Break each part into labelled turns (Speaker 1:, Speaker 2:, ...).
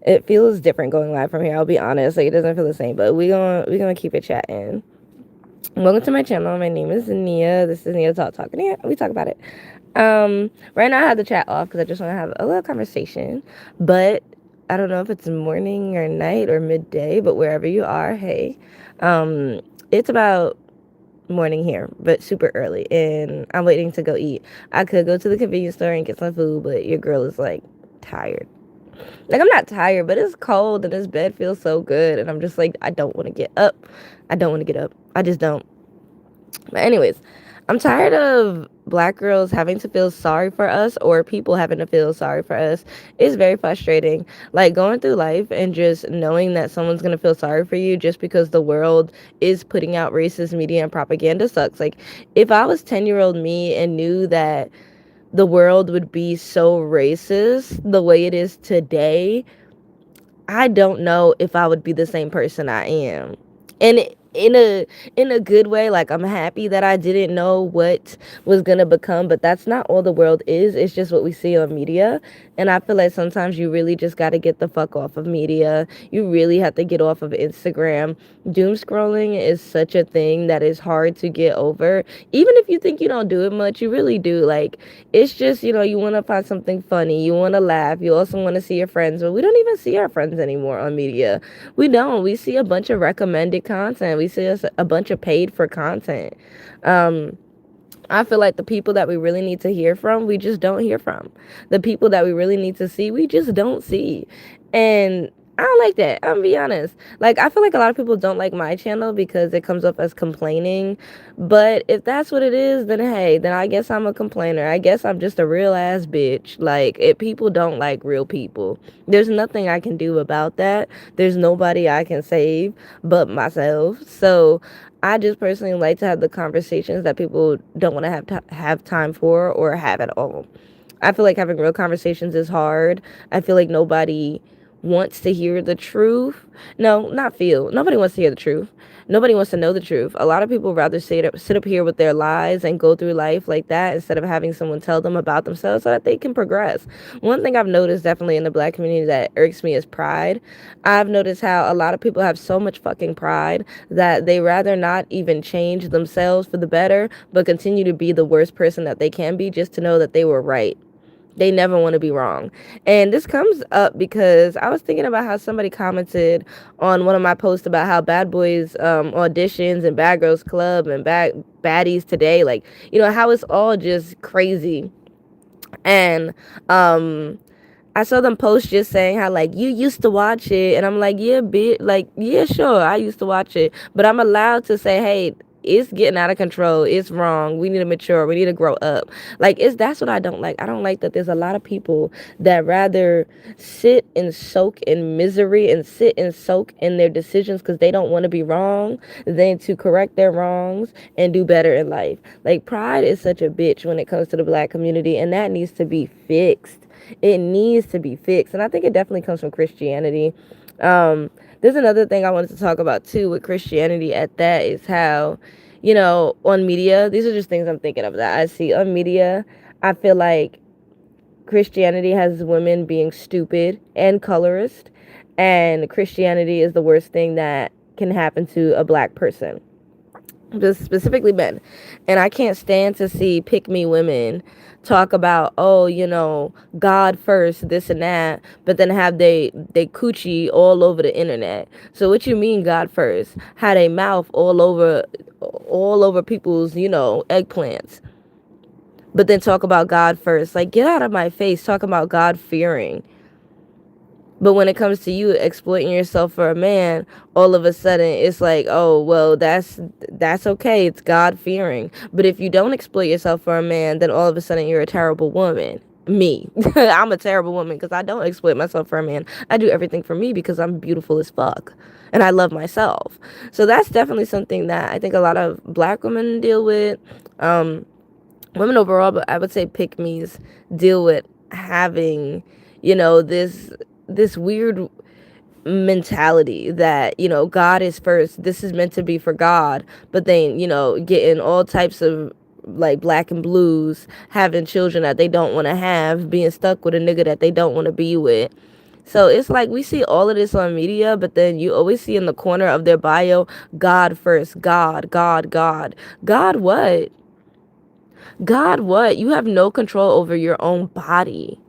Speaker 1: It feels different going live from here. I'll be honest, like it doesn't feel the same, but we gonna keep it chatting. Welcome to my channel. My name is Nia. This is Nia Talking. Yeah, we talk about it. Right now I have the chat off because I just want to have a little conversation. But I don't know if it's morning or night or midday, but wherever you are, hey, it's about morning here, but super early, and I'm waiting to go eat. I could go to the convenience store and get some food, but your girl is like tired. Like I'm not tired, but it's cold and this bed feels so good, and I'm just like I don't want to get up. I don't want to get up. I just don't. But anyways, I'm tired of black girls having to feel sorry for us or people having to feel sorry for us. It's very frustrating. Like going through life and just knowing that someone's going to feel sorry for you just because the world is putting out racist media and propaganda sucks. Like if I was 10-year-old me and knew that the world would be so racist the way it is today, I don't know if I would be the same person I am. And in a good way, like I'm happy that I didn't know what was going to become, but that's not all the world is. It's just what we see on media. And I feel like sometimes you really just got to get the fuck off of media. You really have to get off of Instagram. Doom scrolling is such a thing that is hard to get over. Even if you think you don't do it much, you really do. Like it's just, you want to find something funny, you want to laugh, you also want to see your friends, but we don't even see our friends anymore on media. We don't. We see a bunch of recommended content. We see a bunch of paid for content. um I feel like the people that we really need to hear from, we just don't hear from. The people that we really need to see, we just don't see. And I don't like that. I'm gonna be honest. Like, I feel like a lot of people don't like my channel because it comes off as complaining. But if that's what it is, then hey, then I guess I'm a complainer. I guess I'm just a real ass bitch. Like, if people don't like real people, there's nothing I can do about that. There's nobody I can save but myself. So I just personally like to have the conversations that people don't want to have time for or have at all. I feel like having real conversations is hard. I feel like nobody wants to hear the truth. No, not feel. Nobody wants to hear the truth. Nobody wants to know the truth. A lot of people rather sit up here with their lies and go through life like that instead of having someone tell them about themselves so that they can progress. One thing I've noticed definitely in the black community that irks me is pride. I've noticed how a lot of people have so much fucking pride that they rather not even change themselves for the better, but continue to be the worst person that they can be just to know that they were right. They never want to be wrong. And this comes up because I was thinking about how somebody commented on one of my posts about how Bad Boys auditions and Bad Girls Club and Baddies Today, like, how it's all just crazy. And I saw them post just saying how like you used to watch it, and I'm like, yeah, bitch, like yeah, sure, I used to watch it, but I'm allowed to say, hey, it's getting out of control, it's wrong, we need to mature, we need to grow up. Like that's what I don't like. I don't like that there's a lot of people that rather sit and soak in misery and sit and soak in their decisions because they don't want to be wrong than to correct their wrongs and do better in life. Like pride is such a bitch when it comes to the black community, and that needs to be fixed. It needs to be fixed. And I think it definitely comes from Christianity. There's another thing I wanted to talk about too with Christianity at that is how, on media, these are just things I'm thinking of that I see on media. I feel like Christianity has women being stupid and colorist, and Christianity is the worst thing that can happen to a black person, just specifically men. And I can't stand to see pick me women talk about, oh, God first, this and that, but then have they coochie all over the internet. So what you mean God first? Had a mouth all over people's, eggplants. But then talk about God first. Like get out of my face talking about God fearing. But when it comes to you exploiting yourself for a man, all of a sudden it's like, oh, well, that's okay. It's God fearing. But if you don't exploit yourself for a man, then all of a sudden you're a terrible woman. Me. I'm a terrible woman because I don't exploit myself for a man. I do everything for me because I'm beautiful as fuck. And I love myself. So that's definitely something that I think a lot of black women deal with. Women overall, but I would say pick me's deal with having, this weird mentality that, God is first. This is meant to be for God. But then, getting all types of like black and blues, having children that they don't want to have, being stuck with a nigga that they don't want to be with, So it's like we see all of this on media, but then you always see in the corner of their bio, God first, God, God, God. God what? God what? You have no control over your own body.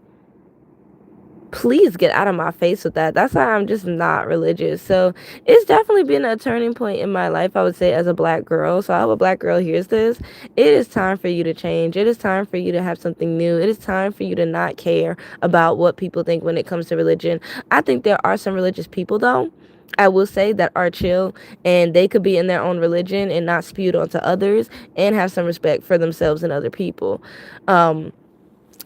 Speaker 1: Please get out of my face with that. That's why I'm just not religious. So it's definitely been a turning point in my life, I would say, as a black girl. So I hope a black girl hears this. It is time for you to change. It is time for you to have something new. It is time for you to not care about what people think when it comes to religion. I think there are some religious people, though, I will say, that are chill, and they could be in their own religion and not spewed onto others and have some respect for themselves and other people.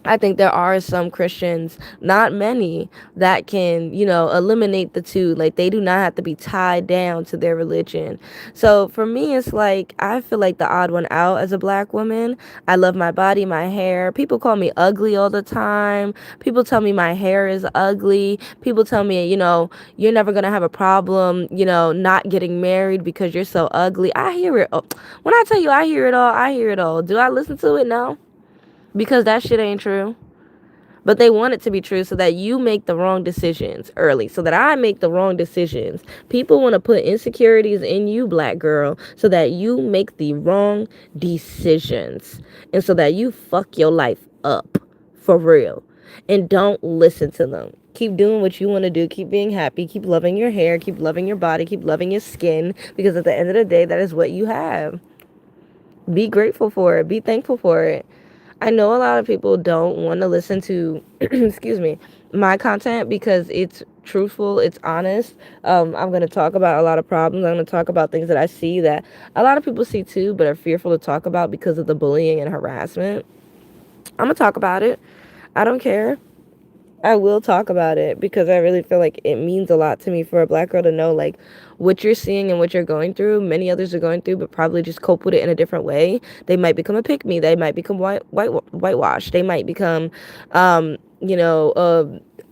Speaker 1: I think there are some Christians, not many, that can, eliminate the two. Like, they do not have to be tied down to their religion. So for me, it's like, I feel like the odd one out as a black woman. I love my body, my hair. People call me ugly all the time. People tell me my hair is ugly. People tell me, you're never going to have a problem, not getting married because you're so ugly. I hear it. When I tell you I hear it all, I hear it all. Do I listen to it? No, because that shit ain't true. But they want it to be true so that you make the wrong decisions early, so that I make the wrong decisions. People want to put insecurities in you, black girl, so that you make the wrong decisions and so that you fuck your life up for real. And don't listen to them. Keep doing what you want to do. Keep being happy. Keep loving your hair. Keep loving your body. Keep loving your skin, because at the end of the day, that is what you have. Be grateful for it. Be thankful for it. I know a lot of people don't want to listen to, excuse me, my content because it's truthful, it's honest. I'm going to talk about a lot of problems. I'm going to talk about things that I see that a lot of people see too, but are fearful to talk about because of the bullying and harassment. I'm going to talk about it. I don't care. I will talk about it because I really feel like it means a lot to me for a black girl to know, like, what you're seeing and what you're going through. Many others are going through, but probably just cope with it in a different way. They might become a pick me. They might become whitewash. They might become, I don't know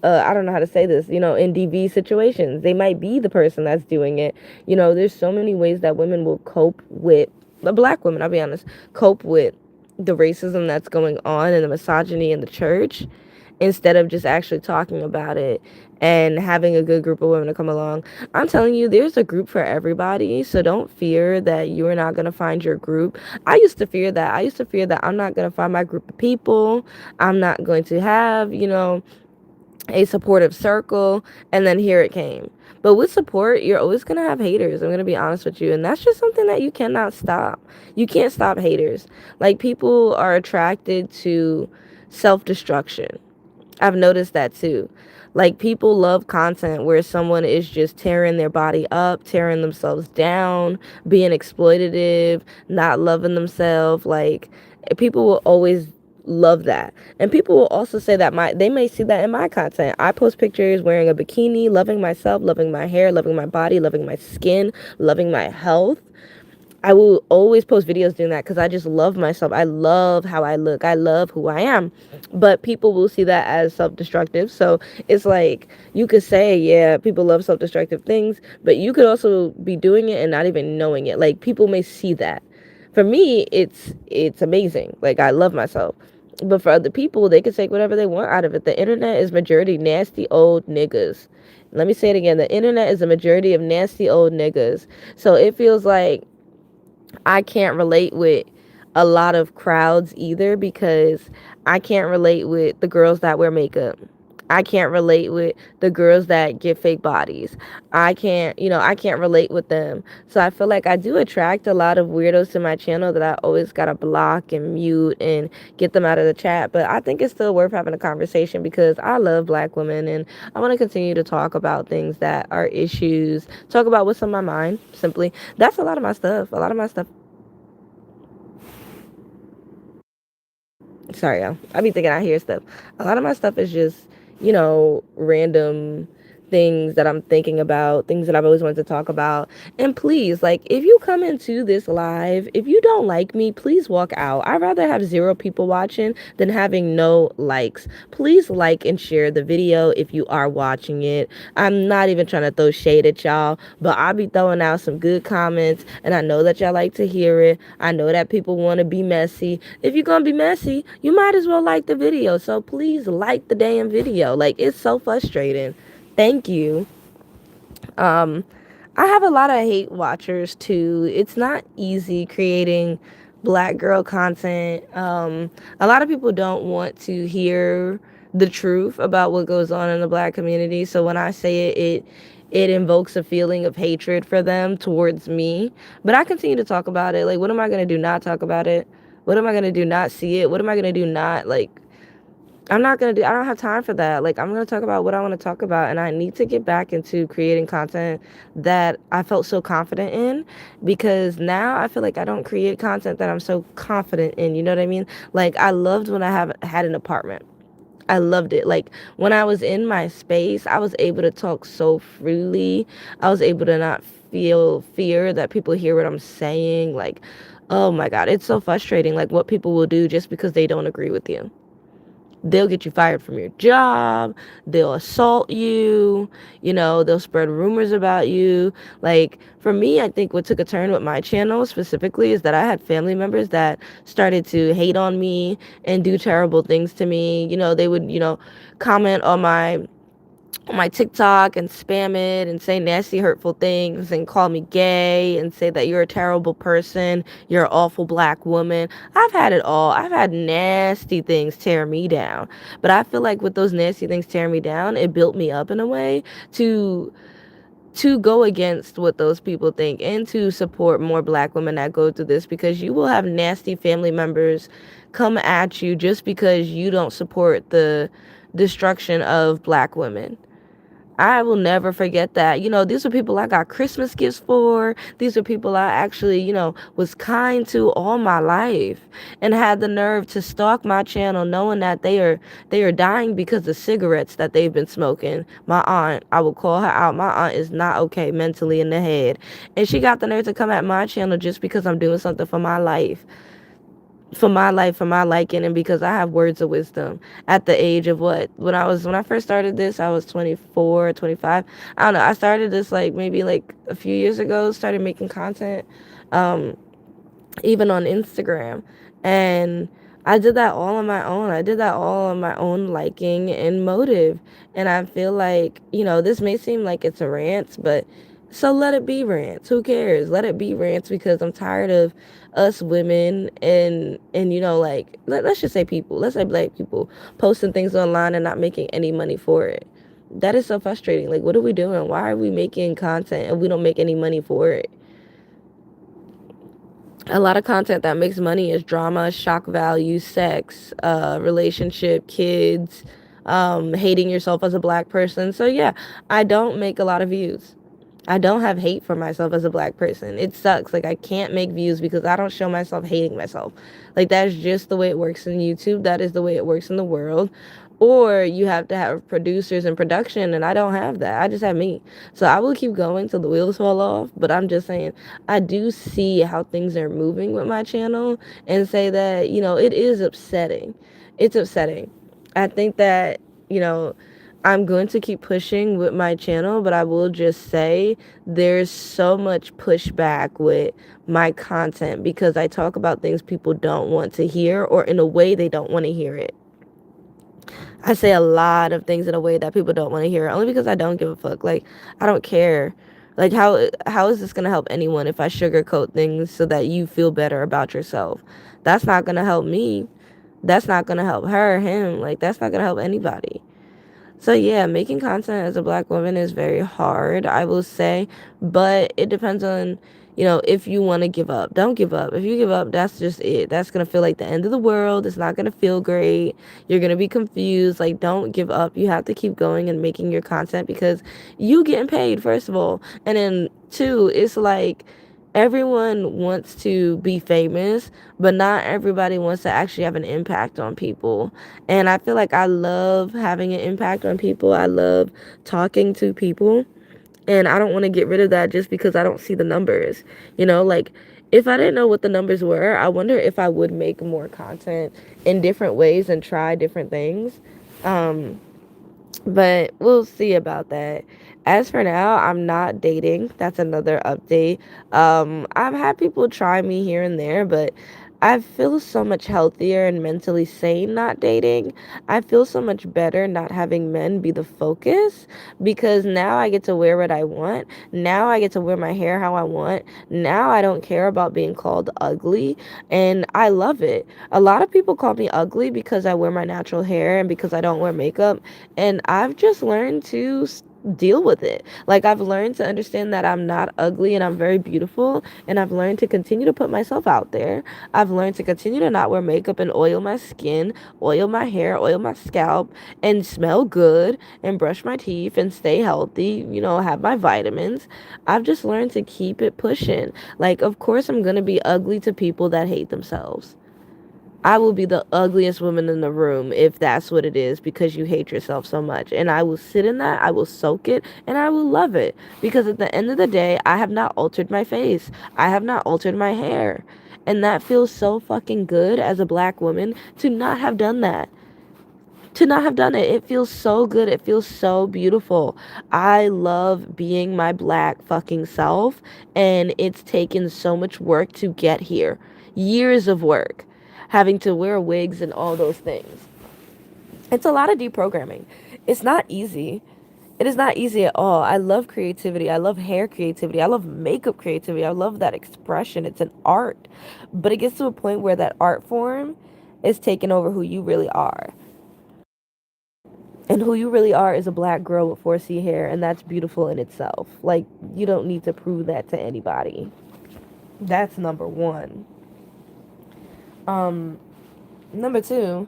Speaker 1: how to say this, in DV situations. They might be the person that's doing it. There's so many ways that women will cope with, the black women, I'll be honest, cope with the racism that's going on and the misogyny in the church, instead of just actually talking about it and having a good group of women to come along. I'm telling you, there's a group for everybody, so don't fear that you're not going to find your group. I used to fear that. I used to fear that I'm not going to find my group of people. I'm not going to have, a supportive circle, and then here it came. But with support, you're always going to have haters. I'm going to be honest with you. And that's just something that you cannot stop. You can't stop haters. Like, people are attracted to self-destruction. I've noticed that too. Like, people love content where someone is just tearing their body up, tearing themselves down, being exploitative, not loving themselves. Like, people will always love that. And people will also say that they may see that in my content. I post pictures wearing a bikini, loving myself, loving my hair, loving my body, loving my skin, loving my health. I will always post videos doing that because I just love myself. I love how I look. I love who I am. But people will see that as self-destructive. So it's like, you could say, yeah, people love self-destructive things, but you could also be doing it and not even knowing it. Like, people may see that. For me, it's amazing. Like, I love myself. But for other people, they can take whatever they want out of it. The internet is majority nasty old niggas. Let me say it again. The internet is a majority of nasty old niggas. So it feels like I can't relate with a lot of crowds either, because I can't relate with the girls that wear makeup. I can't relate with the girls that get fake bodies. I can't relate with them. So I feel like I do attract a lot of weirdos to my channel that I always gotta block and mute and get them out of the chat. But I think it's still worth having a conversation because I love black women, and I want to continue to talk about things that are issues, talk about what's on my mind, simply. That's a lot of my stuff. A lot of my stuff. Sorry, y'all. I be thinking I hear stuff. A lot of my stuff is just, random things that I'm thinking about, things that I've always wanted to talk about. And please, like, if you come into this live, if you don't like me, please walk out. I'd rather have 0 people watching than having no likes. Please like and share the video if you are watching it. I'm not even trying to throw shade at y'all, but I'll be throwing out some good comments, and I know that y'all like to hear it. I know that people want to be messy. If you're gonna be messy, you might as well like the video. So please like the damn video. Like, it's so frustrating. Thank you. Um, I have a lot of hate watchers too. It's not easy creating black girl content. A lot of people don't want to hear the truth about what goes on in the black community. So when I say it invokes a feeling of hatred for them towards me. But I continue to talk about it. Like, what am I gonna do? Not talk about it? What am I gonna do? Not see it? What am I gonna do? Not like I'm not gonna do. I don't have time for that. Like, I'm gonna talk about what I want to talk about, and I need to get back into creating content that I felt so confident in, because now I feel like I don't create content that I'm so confident in. You know what I mean? Like, I loved when I have had an apartment. I loved it. Like, when I was in my space, I was able to talk so freely. I was able to not feel fear that people hear what I'm saying. Like, oh my God, it's so frustrating. Like, what people will do just because they don't agree with you. They'll get you fired from your job. They'll assault you. You know, they'll spread rumors about you. Like, for me, I think what took a turn with my channel specifically is that I had family members that started to hate on me and do terrible things to me. You know, they would, comment on my TikTok and spam it and say nasty, hurtful things and call me gay and say that you're a terrible person, you're an awful black woman. I've had it all. I've had nasty things tear me down. But I feel like with those nasty things tearing me down, it built me up in a way to go against what those people think and to support more black women that go through this, because you will have nasty family members come at you just because you don't support the destruction of black women. I will never forget that. These are people I got Christmas gifts for. These are people I actually, was kind to all my life, and had the nerve to stalk my channel knowing that they are dying because of cigarettes that they've been smoking. My aunt, I will call her out. My aunt is not okay mentally in the head. And she got the nerve to come at my channel just because I'm doing something for my life, for my liking, and because I have words of wisdom at the age of what? When I first started this, I was 24, 25. I don't know. I started this like maybe like a few years ago, started making content, um, even on Instagram. And I did that all on my own. I did that all on my own liking and motive. And I feel like, this may seem like it's a rant, but so let it be rants. Who cares? Let it be rants, because I'm tired of us women and like let's just say people, let's say black people posting things online and not making any money for it. That is so frustrating. Like, what are we doing? Why are we making content and we don't make any money for it? A lot of content that makes money is drama, shock value, sex, relationship, kids, hating yourself as a black person. So yeah, I don't make a lot of views. I don't have hate for myself as a black person. It sucks. Like, I can't make views because I don't show myself hating myself. Like, that's just the way it works in YouTube. That is the way it works in the world. Or you have to have producers and production, and I don't have that. I just have me. So I will keep going till the wheels fall off. But I'm just saying, I do see how things are moving with my channel, and say that, it is upsetting. It's upsetting. I think that, you know, I'm going to keep pushing with my channel, but I will just say there's so much pushback with my content because I talk about things people don't want to hear, or in a way they don't want to hear it. I say a lot of things in a way that people don't want to hear, only because I don't give a fuck. Like, I don't care. Like, how is this going to help anyone if I sugarcoat things so that you feel better about yourself? That's not going to help me. That's not going to help her, him. Like, that's not going to help anybody. So yeah, making content as a black woman is very hard, I will say, but it depends on, if you want to give up. Don't give up. If you give up, that's just it. That's going to feel like the end of the world. It's not going to feel great. You're going to be confused. Like, don't give up. You have to keep going and making your content, because you getting paid, first of all. And then two, it's like everyone wants to be famous, but not everybody wants to actually have an impact on people. And I feel like I love having an impact on people. I love talking to people. And I don't want to get rid of that just because I don't see the numbers. Like, if I didn't know what the numbers were, I wonder if I would make more content in different ways and try different things. Um, but we'll see about that. As for now, I'm not dating. That's another update. I've had people try me here and there, but I feel so much healthier and mentally sane not dating. I feel so much better not having men be the focus, because now I get to wear what I want. Now I get to wear my hair how I want. Now I don't care about being called ugly, and I love it. A lot of people call me ugly because I wear my natural hair and because I don't wear makeup, and I've just learned to deal with it. Like, I've learned to understand that I'm not ugly and I'm very beautiful, and I've learned to continue to put myself out there. I've learned to continue to not wear makeup and oil my skin, oil my hair, oil my scalp, and smell good, and brush my teeth and stay healthy, have my vitamins. I've just learned to keep it pushing. Like, of course I'm going to be ugly to people that hate themselves. I will be the ugliest woman in the room if that's what it is, because you hate yourself so much. And I will sit in that, I will soak it, and I will love it. Because at the end of the day, I have not altered my face. I have not altered my hair. And that feels so fucking good as a black woman to not have done that. To not have done it. It feels so good. It feels so beautiful. I love being my black fucking self. And it's taken so much work to get here. Years of work. Having to wear wigs and all those things. It's a lot of deprogramming. It's not easy. It is not easy at all. I love creativity. I love hair creativity. I love makeup creativity. I love that expression. It's an art. But it gets to a point where that art form is taking over who you really are. And who you really are is a black girl with 4C hair, and that's beautiful in itself. Like, you don't need to prove that to anybody. That's number one. Number two,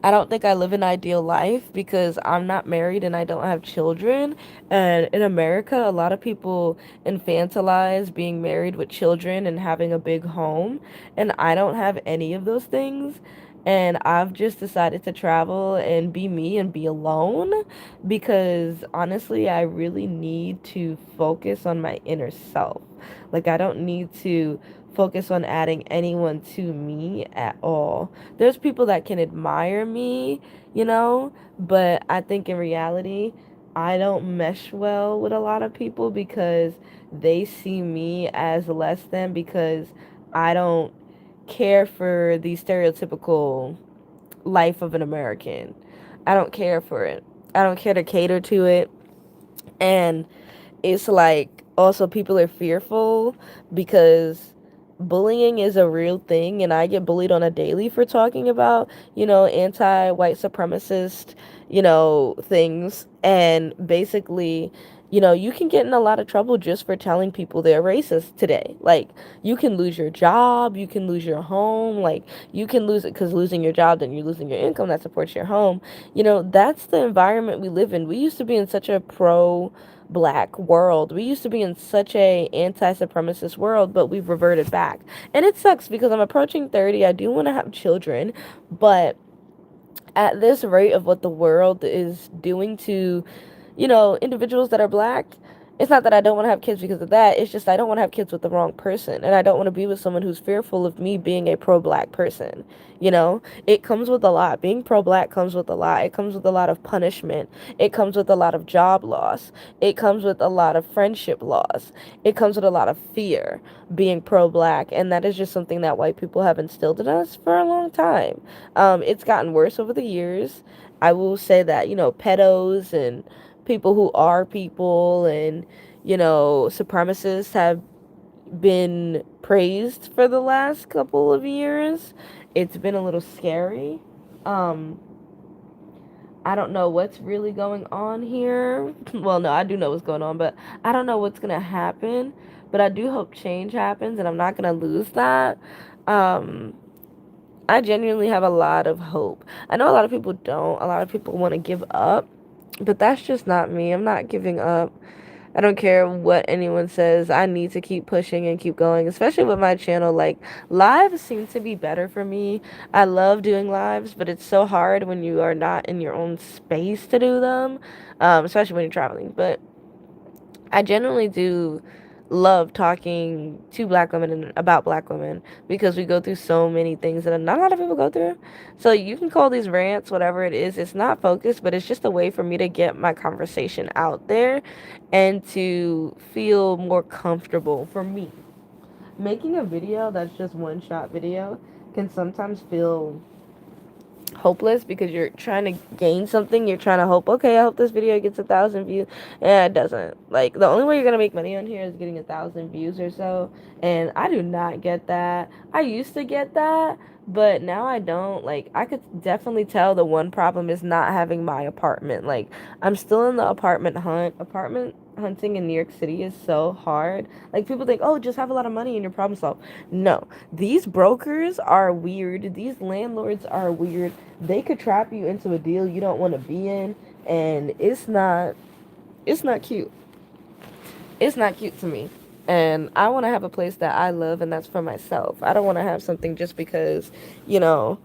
Speaker 1: I don't think I live an ideal life because I'm not married and I don't have children. And in America, a lot of people infantilize being married with children and having a big home. And I don't have any of those things. And I've just decided to travel and be me and be alone, because honestly, I really need to focus on my inner self. Like, I don't need to focus on adding anyone to me at all. There's people that can admire me, but I think in reality, I don't mesh well with a lot of people because they see me as less than, because I don't care for the stereotypical life of an American. I don't care for it. I don't care to cater to it. And it's like, also people are fearful because bullying is a real thing, and I get bullied on a daily for talking about, anti-white supremacist, things. And basically, you can get in a lot of trouble just for telling people they're racist today. Like, you can lose your job, you can lose your home, like, you can lose it, because losing your job, then you're losing your income that supports your home. That's the environment we live in. We used to be in such a pro black world. We used to be in such a anti-supremacist world, but we've reverted back. And it sucks because I'm approaching 30. I do want to have children, but at this rate of what the world is doing to, individuals that are black, it's not that I don't want to have kids because of that. It's just I don't want to have kids with the wrong person. And I don't want to be with someone who's fearful of me being a pro-black person. It comes with a lot. Being pro-black comes with a lot. It comes with a lot of punishment. It comes with a lot of job loss. It comes with a lot of friendship loss. It comes with a lot of fear being pro-black. And that is just something that white people have instilled in us for a long time. It's gotten worse over the years. I will say that, pedos and people who are people and, supremacists have been praised for the last couple of years. It's been a little scary. Um, I don't know what's really going on here. Well, no, I do know what's going on, but I don't know what's going to happen. But I do hope change happens, and I'm not going to lose that. Um, I genuinely have a lot of hope. I know a lot of people don't. A lot of people want to give up, but that's just not me. I'm not giving up. I don't care what anyone says. I need to keep pushing and keep going, especially with my channel. Like, lives seem to be better for me. I love doing lives, but it's so hard when you are not in your own space to do them, especially when you're traveling. But I genuinely do love talking to black women and about black women, because we go through so many things that not a lot of people go through. So you can call these rants whatever it is. It's not focused, but it's just a way for me to get my conversation out there and to feel more comfortable for me. Making a video that's just one shot video can sometimes feel hopeless because you're trying to gain something. You're trying to hope, okay, I hope this video gets 1,000 views. Yeah, it doesn't. Like, the only way you're gonna make money on here is getting 1,000 views or so, and I do not get that. I used to get that, but now I don't. Like, I could definitely tell the one problem is not having my apartment. Like, I'm still in the apartment hunting in New York City is so hard. Like, people think, oh, just have a lot of money and your problem solved. No, these brokers are weird. These landlords are weird. They could trap you into a deal you don't want to be in, and it's not cute. It's not cute to me. And I want to have a place that I love, and that's for myself. I don't want to have something just because, you know,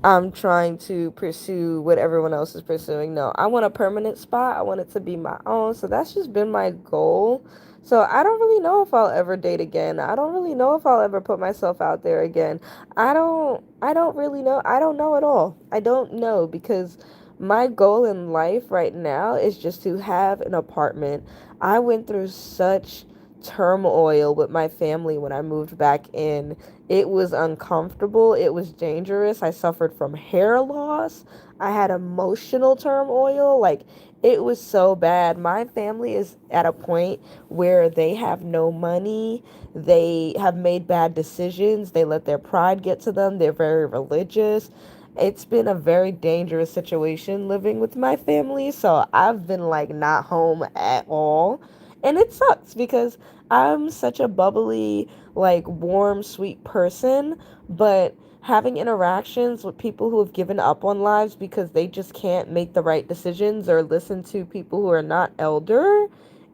Speaker 1: I'm trying to pursue what everyone else is pursuing. No, I want a permanent spot. I want it to be my own. So that's just been my goal. So I don't really know if I'll ever date again. I don't really know if I'll ever put myself out there again. I don't really know. I don't know at all. I don't know because my goal in life right now is just to have an apartment. I went through such turmoil with my family when I moved back in. It was uncomfortable. It was dangerous. I suffered from hair loss. I had emotional turmoil. Like, it was so bad. My family is at a point where they have no money. They have made bad decisions. They let their pride get to them. They're very religious. It's been a very dangerous situation living with my family. So I've been like not home at all. And it sucks because I'm such a bubbly, like warm, sweet person, but having interactions with people who have given up on lives because they just can't make the right decisions or listen to people who are not elder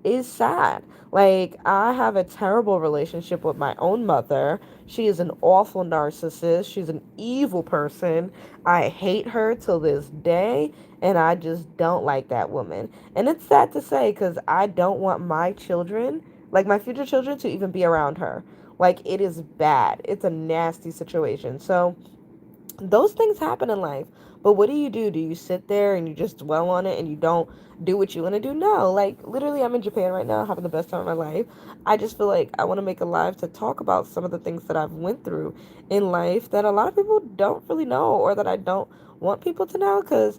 Speaker 1: is sad. Like, I have a terrible relationship with my own mother. She is an awful narcissist. She's an evil person. I hate her till this day, and I just don't like that woman. And it's sad to say because I don't want my children, like my future children, to even be around her. Like, it is bad. It's a nasty situation. So, those things happen in life. But what do you do? Do you sit there and you just dwell on it and you don't do what you want to do? No. Like, literally, I'm in Japan right now having the best time of my life. I just feel like I want to make a live to talk about some of the things that I've went through in life that a lot of people don't really know, or that I don't want people to know, because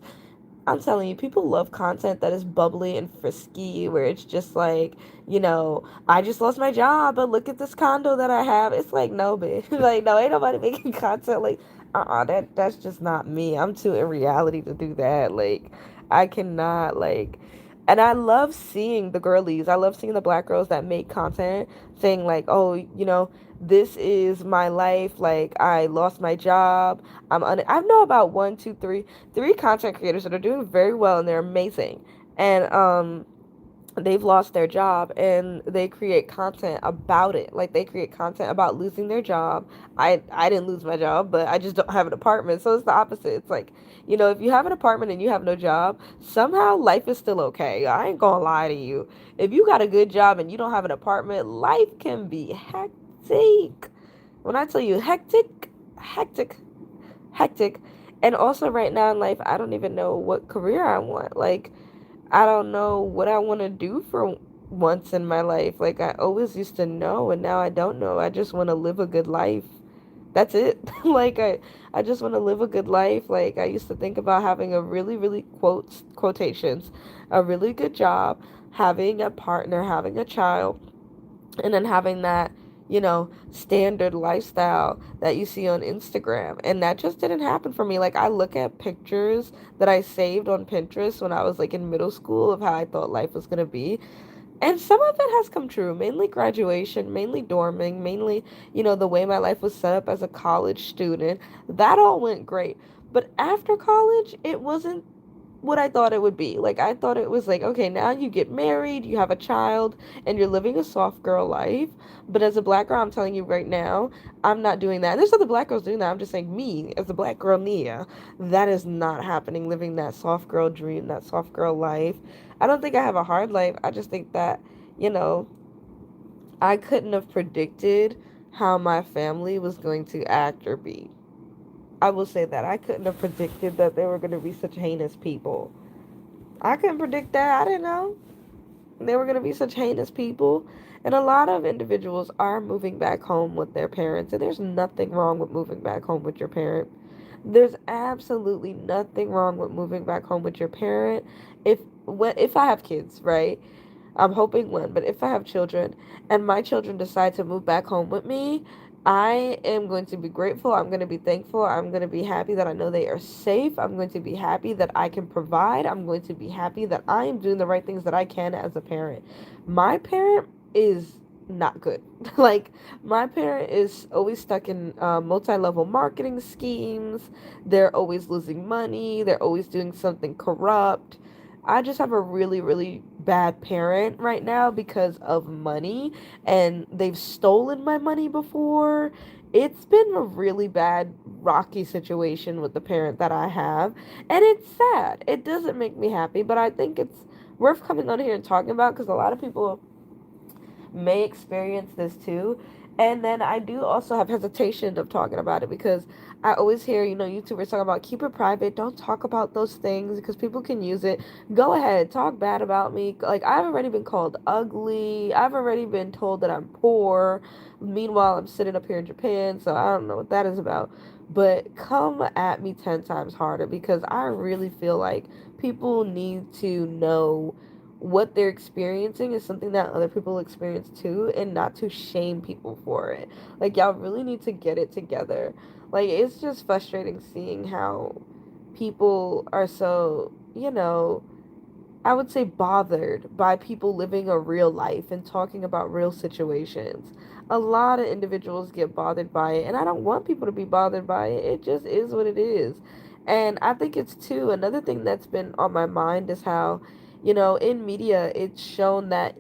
Speaker 1: I'm telling you, people love content that is bubbly and frisky, where it's just like, I just lost my job, but look at this condo that I have. It's like, no, bitch. Like, no, ain't nobody making content like, that's just not me. I'm too in reality to do that. Like, I cannot, like, and I love seeing the girlies. I love seeing the black girls that make content saying, like, oh, this is my life. Like, I lost my job. I know about one, two, three content creators that are doing very well and they're amazing. And they've lost their job and they create content about it. Like, they create content about losing their job. I didn't lose my job, but I just don't have an apartment. So it's the opposite. It's like, if you have an apartment and you have no job, somehow life is still okay. I ain't gonna lie to you. If you got a good job and you don't have an apartment, life can be hectic. When I tell you hectic, hectic, hectic. And also right now in life, I don't even know what career I want. Like, I don't know what I want to do for once in my life. Like, I always used to know, and now I don't know. I just want to live a good life. That's it. Like, I just want to live a good life. Like, I used to think about having a really, really quotations, a really good job, having a partner, having a child, and then having that, standard lifestyle that you see on Instagram. And that just didn't happen for me. Like, I look at pictures that I saved on Pinterest when I was like in middle school of how I thought life was going to be. And some of it has come true, mainly graduation, mainly dorming, mainly, the way my life was set up as a college student. That all went great. But after college, it wasn't what I thought it would be. Like, I thought it was like, okay, now you get married, you have a child, and you're living a soft girl life. But as a black girl, I'm telling you right now, I'm not doing that. And there's other black girls doing that. I'm just saying, me, as a black girl, Nia, that is not happening, living that soft girl dream, that soft girl life. I don't think I have a hard life. I just think that, you know, I couldn't have predicted how my family was going to act or be. I will say that. I couldn't have predicted that they were going to be such heinous people. I couldn't predict that. I didn't know. They were going to be such heinous people. And a lot of individuals are moving back home with their parents, and there's nothing wrong with moving back home with your parent. There's absolutely nothing wrong with moving back home with your parent. If I have kids, right? I'm hoping one, but if I have children and my children decide to move back home with me, I am going to be grateful. I'm going to be thankful. I'm going to be happy that I know they are safe. I'm going to be happy that I can provide. I'm going to be happy that I am doing the right things that I can as a parent. My parent is not good. Like, my parent is always stuck in multi-level marketing schemes. They're always losing money. They're always doing something corrupt. I just have a really, really bad parent right now because of money, and they've stolen my money before. It's been a really bad, rocky situation with the parent that I have, and it's sad. It doesn't make me happy, but I think it's worth coming on here and talking about because a lot of people may experience this too. And then I do also have hesitation of talking about it because I always hear, YouTubers talking about keep it private, don't talk about those things because people can use it. Go ahead, talk bad about me. Like, I've already been called ugly. I've already been told that I'm poor. Meanwhile, I'm sitting up here in Japan, so I don't know what that is about. But come at me 10 times harder because I really feel like people need to know what they're experiencing is something that other people experience too, and not to shame people for it. Like, y'all really need to get it together. Like, it's just frustrating seeing how people are so, I would say bothered by people living a real life and talking about real situations. A lot of individuals get bothered by it, and I don't want people to be bothered by it. It just is what it is. And I think it's too, another thing that's been on my mind is how, in media, it's shown that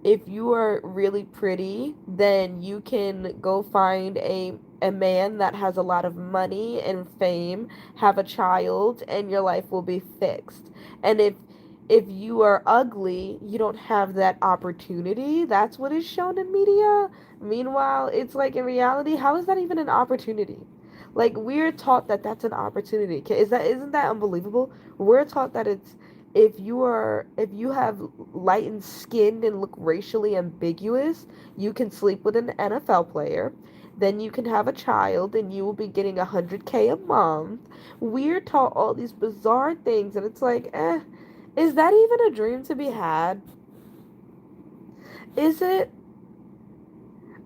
Speaker 1: if you are really pretty, then you can go find a man that has a lot of money and fame, have a child, and your life will be fixed. And if you are ugly, you don't have that opportunity. That's what is shown in media. Meanwhile, it's like in reality, how is that even an opportunity? Like, we're taught that that's an opportunity. Isn't that unbelievable? We're taught that it's if you have lightened skin and look racially ambiguous, you can sleep with an NFL player. Then you can have a child and you will be getting 100K a month. We're taught all these bizarre things, and it's like, is that even a dream to be had? Is it?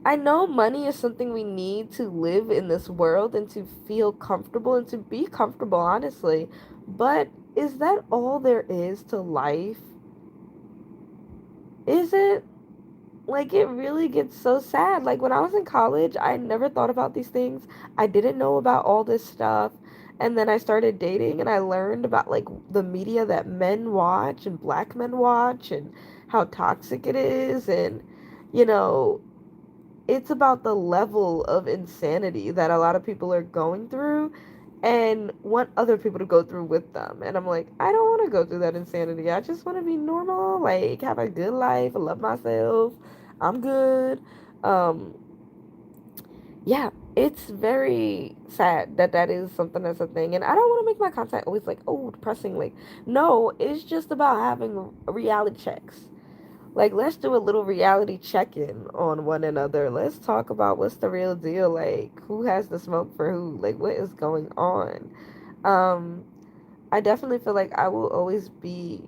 Speaker 1: I know money is something we need to live in this world and to feel comfortable and to be comfortable, honestly. But is that all there is to life? Is it? Like, it really gets so sad. Like, when I was in college, I never thought about these things. I didn't know about all this stuff. And then I started dating and I learned about like the media that men watch and black men watch and how toxic it is. And, you know, it's about the level of insanity that a lot of people are going through and want other people to go through with them. And I'm like, I don't want to go through that insanity. I just want to be normal, like have a good life, love myself. I'm good. Um, yeah, it's very sad that that is something that's a thing. And I don't want to make my content always like, oh, depressing. Like, no, it's just about having reality checks. Like, let's do a little reality check in on one another. Let's talk about what's the real deal. Like, who has the smoke for who? Like, what is going on? Um, I definitely feel like I will always be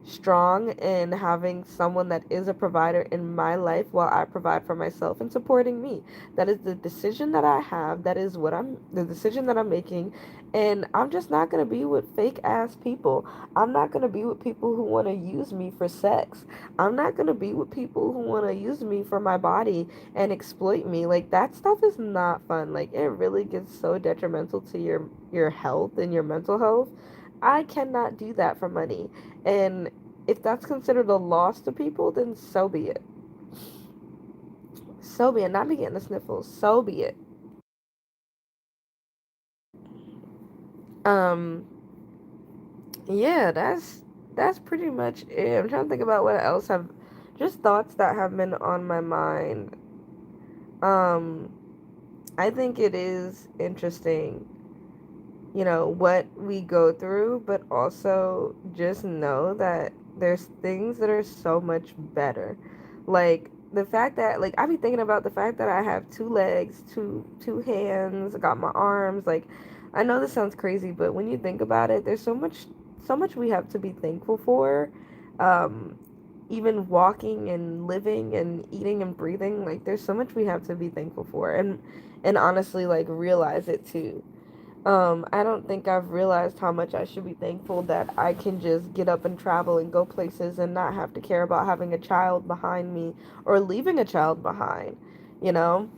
Speaker 1: strong in having someone that is a provider in my life while I provide for myself and supporting me. That is the decision that I have. That is the decision that I'm making. And I'm just not going to be with fake ass people. I'm not going to be with people who want to use me for sex. I'm not going to be with people who want to use me for my body and exploit me. Like, that stuff is not fun. Like, it really gets so detrimental to your health and your mental health. I cannot do that for money. And if that's considered a loss to people, then so be it. So be it. Not be getting the sniffles. So be it. Um, yeah, that's pretty much it. I'm trying to think about what else have just thoughts that have been on my mind. Um, I think it is interesting, what we go through, but also just know that there's things that are so much better. Like the fact that like I be thinking about the fact that I have two legs, two hands, I got my arms. Like I know this sounds crazy, but when you think about it, there's so much we have to be thankful for. Um, even walking and living and eating and breathing, like there's so much we have to be thankful for, and honestly like realize it too. I don't think I've realized how much I should be thankful that I can just get up and travel and go places and not have to care about having a child behind me or leaving a child behind. You know,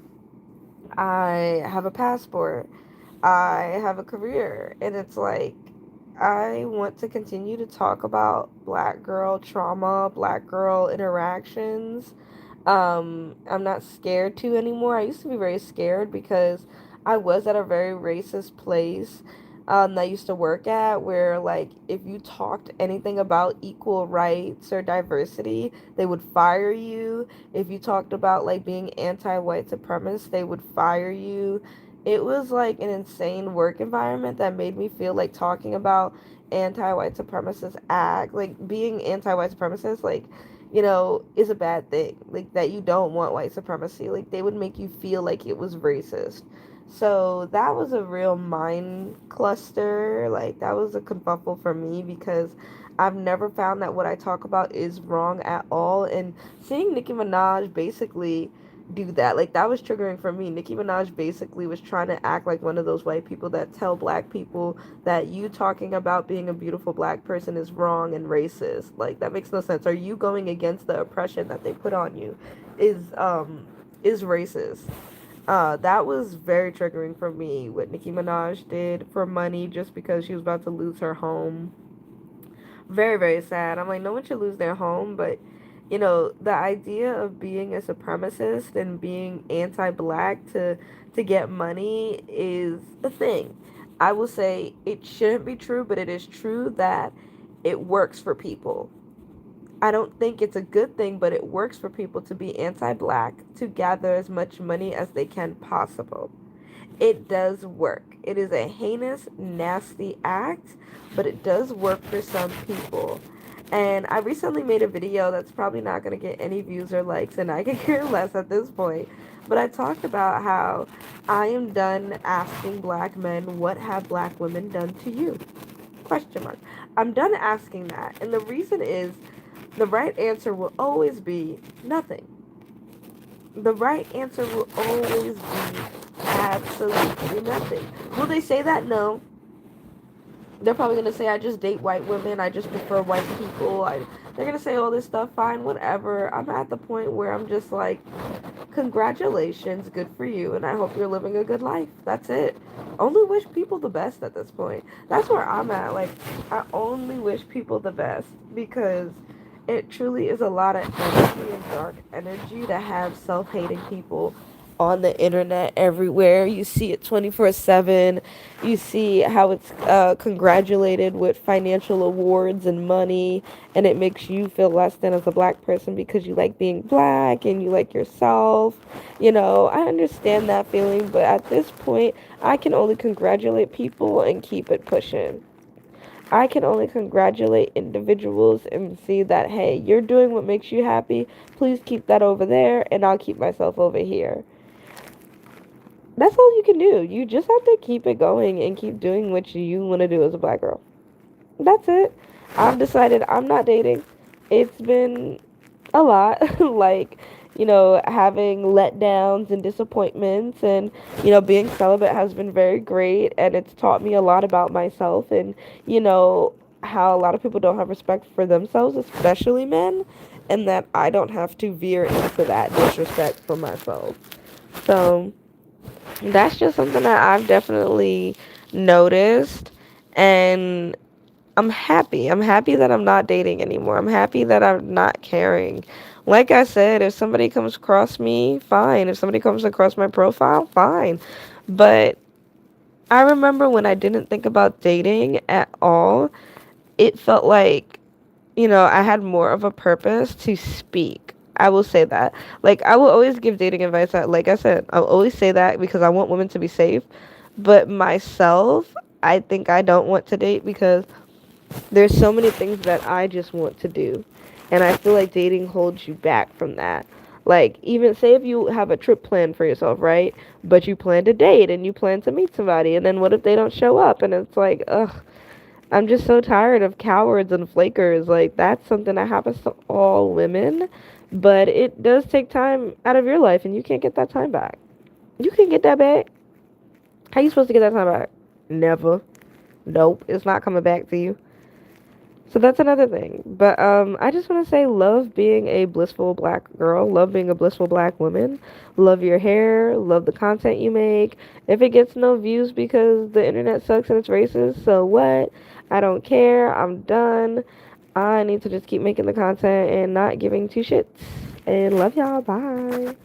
Speaker 1: I have a passport, I have a career, and it's like I want to continue to talk about black girl trauma, black girl interactions. I'm not scared to anymore. I used to be very scared because I was at a very racist place that I used to work at where, like, if you talked anything about equal rights or diversity, they would fire you. If you talked about, like, being anti white supremacist, they would fire you. It was like an insane work environment that made me feel like talking about anti-white supremacist act, like being anti-white supremacist, like, is a bad thing. Like that you don't want white supremacy. Like they would make you feel like it was racist. So that was a real mind cluster. Like that was a kerfuffle for me because I've never found that what I talk about is wrong at all. And seeing Nicki Minaj basically do that, like that was triggering for me. Nicki Minaj basically was trying to act like one of those white people that tell black people that you talking about being a beautiful black person is wrong and racist. Like that makes no sense. Are you going against the oppression that they put on you is racist. That was very triggering for me what Nicki Minaj did for money just because she was about to lose her home. Very, very sad. I'm like, no one should lose their home, but the idea of being a supremacist and being anti-black to get money is a thing. I will say it shouldn't be true, but it is true that it works for people. I don't think it's a good thing, but it works for people to be anti-black to gather as much money as they can possible. It does work. It is a heinous, nasty act, but it does work for some people. And I recently made a video that's probably not going to get any views or likes, and I can care less at this point. But I talked about how I am done asking black men, what have black women done to you? Question mark. I'm done asking that. And the reason is the right answer will always be nothing. The right answer will always be absolutely nothing. Will they say that? No. They're probably going to say, I just date white women. I just prefer white people. They're going to say all this stuff. Fine, whatever. I'm at the point where I'm just like, congratulations, good for you. And I hope you're living a good life. That's it. Only wish people the best at this point. That's where I'm at. Like, I only wish people the best because it truly is a lot of energy and dark energy to have self-hating people on the internet everywhere. You see it 24/7. You see how it's congratulated with financial awards and money, and it makes you feel less than as a black person because you like being black and you like yourself. I understand that feeling, but at this point, I can only congratulate people and keep it pushing. I can only congratulate individuals and see that, hey, you're doing what makes you happy. Please keep that over there, and I'll keep myself over here. That's all you can do. You just have to keep it going and keep doing what you want to do as a black girl. That's it. I've decided I'm not dating. It's been a lot. Like, having letdowns and disappointments, and, being celibate has been very great, and it's taught me a lot about myself and, how a lot of people don't have respect for themselves, especially men, and that I don't have to veer into that disrespect for myself. So, that's just something that I've definitely noticed, and I'm happy. I'm happy that I'm not dating anymore. I'm happy that I'm not caring. Like I said, if somebody comes across me, fine. If somebody comes across my profile, fine. But I remember when I didn't think about dating at all, it felt like, I had more of a purpose to speak. I will say that. Like, I will always give dating advice. Like I said, I'll always say that because I want women to be safe. But myself, I think I don't want to date because There's so many things that I just want to do. And I feel like dating holds you back from that. Like, even say if you have a trip planned for yourself, right? But you plan to date and you plan to meet somebody, and then what if they don't show up? And it's like, ugh, I'm just so tired of cowards and flakers. Like, that's something that happens to all women, but it does take time out of your life, and you can't get that time back. You can get that back. How you supposed to get that time back? Never. Nope, it's not coming back to you. So that's another thing. But I just want to say love being a blissful black girl, love being a blissful black woman, love your hair, love the content you make. If it gets no views because the internet sucks and it's racist, so what? I don't care. I'm done. I need to just keep making the content and not giving two shits. And love y'all. Bye.